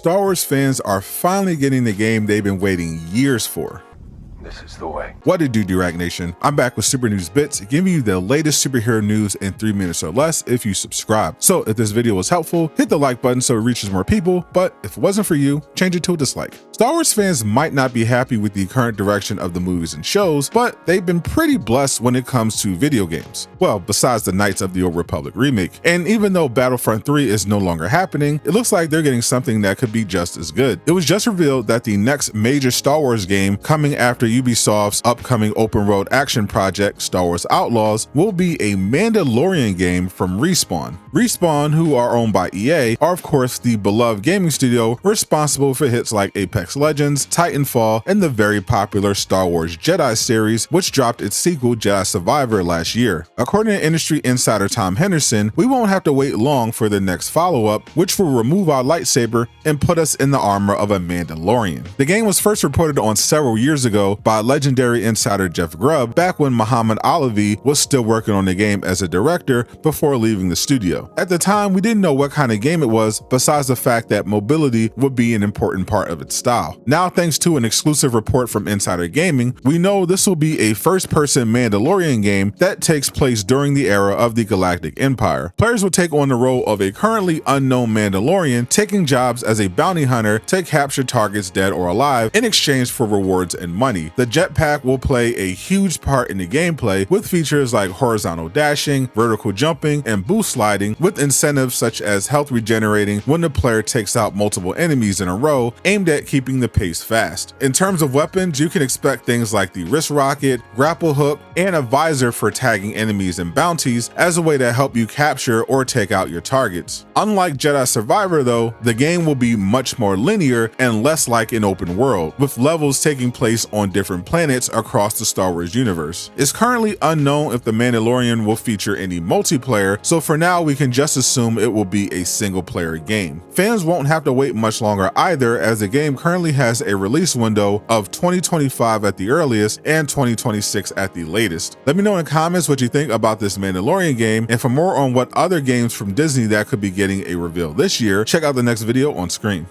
Star Wars fans are finally getting the game they've been waiting years for. This is the way. What it do, D-Rack Nation? I'm back with Super News Bits, giving you the latest superhero news in 3 minutes or less if you subscribe. So if this video was helpful, hit the like button so it reaches more people, but if it wasn't for you, change it to a dislike. Star Wars fans might not be happy with the current direction of the movies and shows, but they've been pretty blessed when it comes to video games. Well, besides the Knights of the Old Republic remake. And even though Battlefront 3 is no longer happening, it looks like they're getting something that could be just as good. It was just revealed that the next major Star Wars game coming after Ubisoft's upcoming open road action project, Star Wars Outlaws, will be a Mandalorian game from Respawn. Respawn, who are owned by EA, are of course the beloved gaming studio responsible for hits like Apex Legends, Titanfall, and the very popular Star Wars Jedi series, which dropped its sequel Jedi Survivor last year. According to industry insider Tom Henderson, we won't have to wait long for the next follow-up, which will remove our lightsaber and put us in the armor of a Mandalorian. The game was first reported on several years ago by legendary insider Jeff Grubb, back when Muhammad Alavi was still working on the game as a director before leaving the studio. At the time, we didn't know what kind of game it was, besides the fact that mobility would be an important part of its style. Now, thanks to an exclusive report from Insider Gaming, we know this will be a first-person Mandalorian game that takes place during the era of the Galactic Empire. Players will take on the role of a currently unknown Mandalorian, taking jobs as a bounty hunter to capture targets dead or alive in exchange for rewards and money. The jetpack will play a huge part in the gameplay, with features like horizontal dashing, vertical jumping, and boost sliding, with incentives such as health regenerating when the player takes out multiple enemies in a row, aimed at keeping the pace fast. In terms of weapons, you can expect things like the wrist rocket, grapple hook, and a visor for tagging enemies and bounties as a way to help you capture or take out your targets. Unlike Jedi Survivor though, the game will be much more linear and less like an open world, with levels taking place on different planets across the Star Wars universe. It's currently unknown if the Mandalorian will feature any multiplayer, so for now we can just assume it will be a single player game. Fans won't have to wait much longer either, as the game currently has a release window of 2025 at the earliest and 2026 at the latest. Let me know in the comments what you think about this Mandalorian game, and for more on what other games from Disney that could be getting a reveal this year, check out the next video on screen.